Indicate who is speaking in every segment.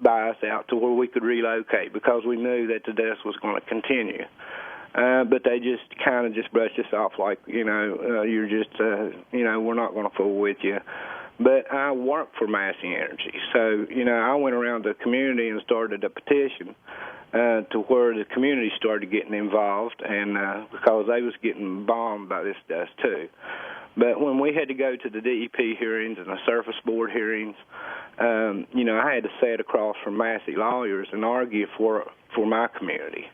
Speaker 1: buy us out to where we could relocate because we knew that the deaths was going to continue. But they just kind of just brushed us off like, you're just, we're not going to fool with you. But I work for Massey Energy. So, I went around the community and started a petition to where the community started getting involved, and because they was getting bombed by this dust too. But when we had to go to the DEP hearings and the Surface Board hearings, I had to sit across from Massey lawyers and argue for my community.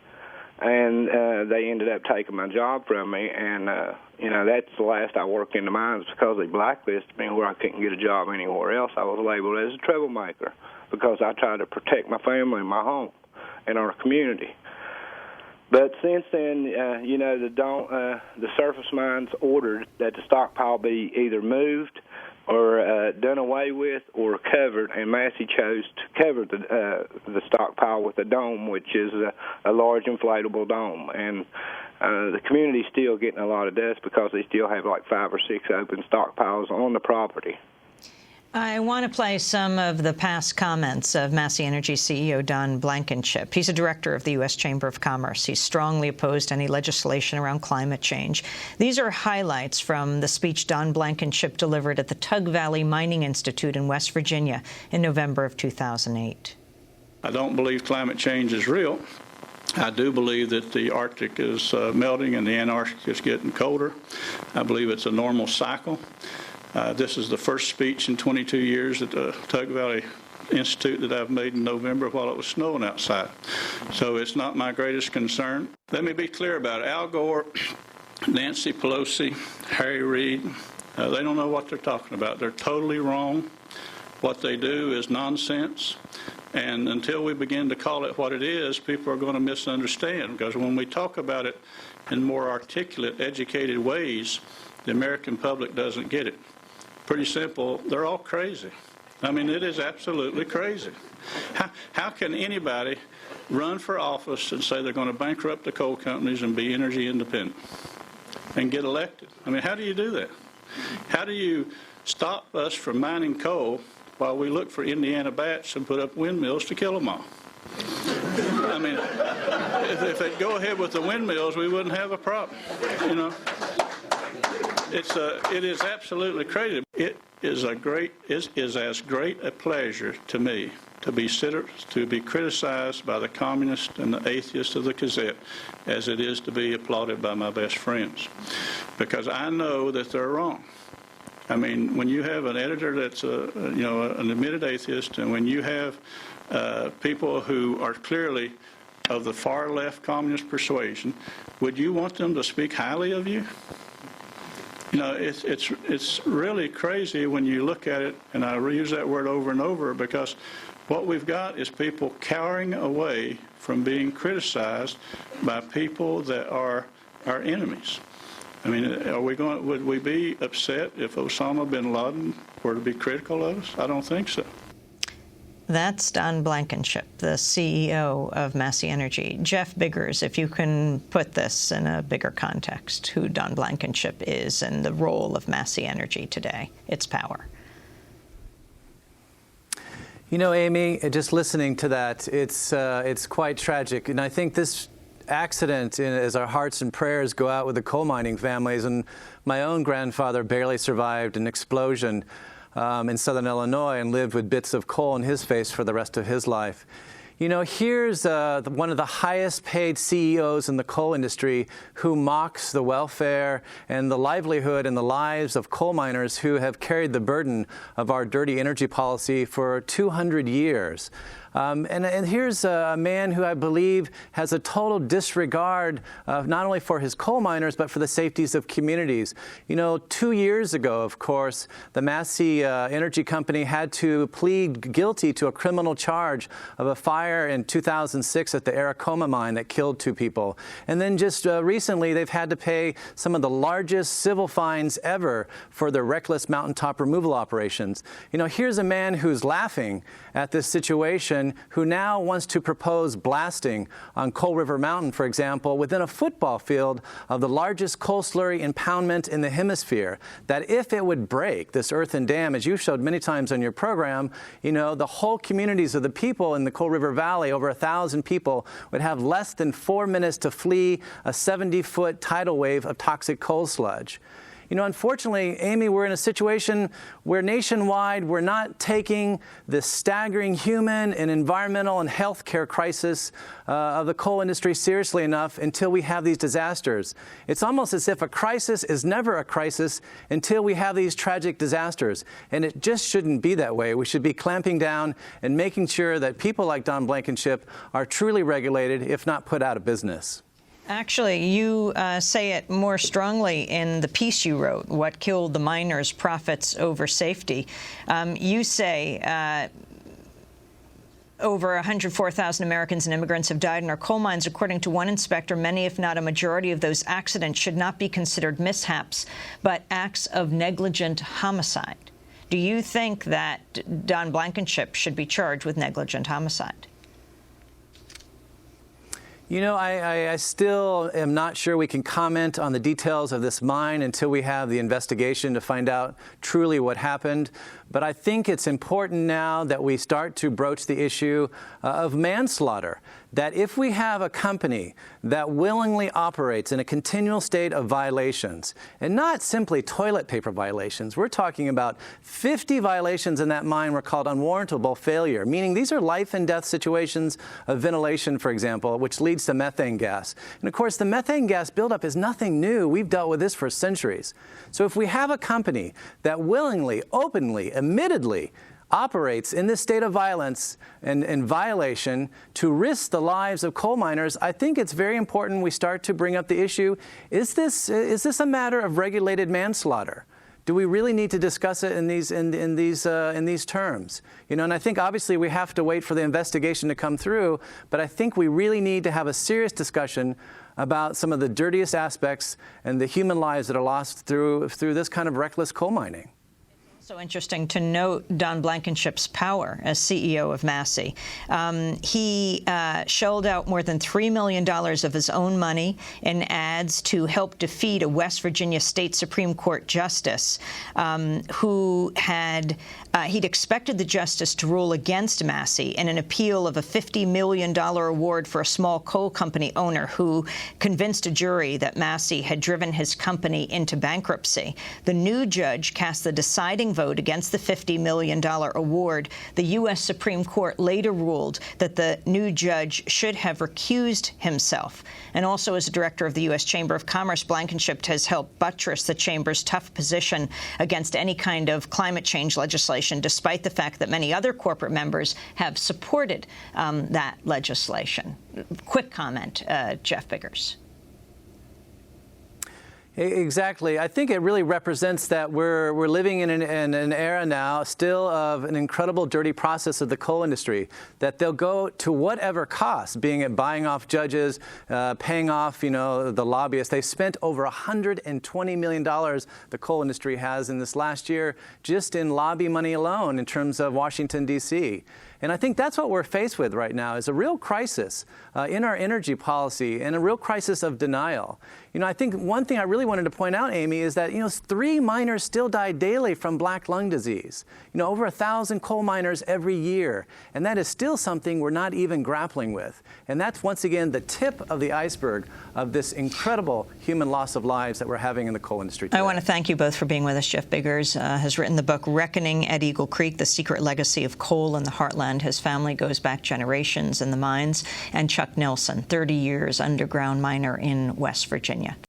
Speaker 1: And they ended up taking my job from me, and, that's the last I worked in the mines because they blacklisted me where I couldn't get a job anywhere else. I was labeled as a troublemaker because I tried to protect my family and my home and our community. But since then, the surface mines ordered that the stockpile be either moved or done away with or covered, and Massey chose to cover the stockpile with a dome, which is a large inflatable dome. And the community's still getting a lot of dust because they still have like 5 or 6 open stockpiles on the property.
Speaker 2: I want to play some of the past comments of Massey Energy CEO Don Blankenship. He's a director of the U.S. Chamber of Commerce. He's strongly opposed any legislation around climate change. These are highlights from the speech Don Blankenship delivered at the Tug Valley Mining Institute in West Virginia in November of 2008.
Speaker 3: I don't believe climate change is real. I do believe that the Arctic is melting and the Antarctic is getting colder. I believe it's a normal cycle. This is the first speech in 22 years at the Tug Valley Institute that I've made in November while it was snowing outside. So it's not my greatest concern. Let me be clear about it. Al Gore, Nancy Pelosi, Harry Reid, they don't know what they're talking about. They're totally wrong. What they do is nonsense. And until we begin to call it what it is, people are going to misunderstand. Because when we talk about it in more articulate, educated ways, the American public doesn't get it. Pretty simple, they're all crazy. I mean, it is absolutely crazy. How can anybody run for office and say they're going to bankrupt the coal companies and be energy independent and get elected? I mean, how do you do that? How do you stop us from mining coal while we look for Indiana bats and put up windmills to kill them all? I mean, if they'd go ahead with the windmills, we wouldn't have a problem, It is absolutely crazy. It is as great a pleasure to me to be criticized by the communists and the atheists of the Gazette as it is to be applauded by my best friends, because I know that they're wrong. I mean, when you have an editor that's an admitted atheist, and when you have people who are clearly of the far left communist persuasion, would you want them to speak highly of you? It's really crazy when you look at it, and I reuse that word over and over, because what we've got is people cowering away from being criticized by people that are our enemies. I mean, would we be upset if Osama bin Laden were to be critical of us? I don't think so.
Speaker 2: That's Don Blankenship, the CEO of Massey Energy. Jeff Biggers, if you can put this in a bigger context, who Don Blankenship is and the role of Massey Energy today, its power.
Speaker 4: Amy, just listening to that, it's quite tragic. And I think this accident, as our hearts and prayers go out with the coal mining families, and my own grandfather barely survived an explosion in southern Illinois and lived with bits of coal in his face for the rest of his life. Here's one of the highest paid CEOs in the coal industry who mocks the welfare and the livelihood and the lives of coal miners who have carried the burden of our dirty energy policy for 200 years. And here's a man who I believe has a total disregard not only for his coal miners, but for the safeties of communities. 2 years ago, of course, the Massey Energy Company had to plead guilty to a criminal charge of a fire fire in 2006 at the Aracoma mine that killed 2 people. And then just recently, they've had to pay some of the largest civil fines ever for their reckless mountaintop removal operations. You know, here's a man who's laughing at this situation, who now wants to propose blasting on Coal River Mountain, for example, within a football field of the largest coal slurry impoundment in the hemisphere, that if it would break, this earthen dam, as you showed many times on your program, you know, the whole communities of the people in the Coal River Valley, over 1,000 people, would have less than 4 minutes to flee a 70-foot tidal wave of toxic coal sludge. You know, unfortunately, Amy, we're in a situation where nationwide we're not taking the staggering human and environmental and healthcare crisis of the coal industry seriously enough until we have these disasters. It's almost as if a crisis is never a crisis until we have these tragic disasters. And it just shouldn't be that way. We should be clamping down and making sure that people like Don Blankenship are truly regulated, if not put out of business.
Speaker 2: Actually, you say it more strongly in the piece you wrote, What Killed the Miners, Profits Over Safety. You say over 104,000 Americans and immigrants have died in our coal mines. According to one inspector, many, if not a majority, of those accidents should not be considered mishaps, but acts of negligent homicide. Do you think that Don Blankenship should be charged with negligent homicide?
Speaker 4: You know, I still am not sure we can comment on the details of this mine until we have the investigation to find out truly what happened. But I think it's important now that we start to broach the issue of manslaughter, that if we have a company that willingly operates in a continual state of violations, and not simply toilet paper violations, we're talking about 50 violations in that mine were called unwarrantable failure, meaning these are life and death situations of ventilation, for example, which leads to methane gas. And of course, the methane gas buildup is nothing new. We've dealt with this for centuries. So if we have a company that willingly, openly, admittedly operates in this state of violence and violation to risk the lives of coal miners, I think it's very important we start to bring up the issue, is this a matter of regulated manslaughter? Do we really need to discuss it in these terms? You know, and I think obviously we have to wait for the investigation to come through, but I think we really need to have a serious discussion about some of the dirtiest aspects and the human lives that are lost through this kind of reckless coal mining.
Speaker 2: So interesting to note Don Blankenship's power as CEO of Massey. He shelled out more than $3 million of his own money in ads to help defeat a West Virginia State Supreme Court justice who he'd expected the justice to rule against Massey in an appeal of a $50 million award for a small coal company owner who convinced a jury that Massey had driven his company into bankruptcy. The new judge cast the deciding vote against the $50 million award. The U.S. Supreme Court later ruled that the new judge should have recused himself. And also, as a director of the U.S. Chamber of Commerce, Blankenship has helped buttress the Chamber's tough position against any kind of climate change legislation, despite the fact that many other corporate members have supported that legislation. Quick comment, Jeff Biggers.
Speaker 4: Exactly. I think it really represents that we're living in an era now still of an incredible dirty process of the coal industry, that they'll go to whatever cost, being it buying off judges, paying off, you know, the lobbyists. They spent over $120 million the coal industry has in this last year just in lobby money alone in terms of Washington, D.C. And I think that's what we're faced with right now, is a real crisis in our energy policy and a real crisis of denial. You know, I think one thing I really wanted to point out, Amy, is that, you know, 3 miners still die daily from black lung disease. You know, over 1,000 coal miners every year. And that is still something we're not even grappling with. And that's, once again, the tip of the iceberg of this incredible human loss of lives that we're having in the coal industry today.
Speaker 2: I want to thank you both for being with us. Jeff Biggers has written the book Reckoning at Eagle Creek, The Secret Legacy of Coal in the Heartland. His family goes back generations in the mines. And Chuck Nelson, 30 years underground miner in West Virginia.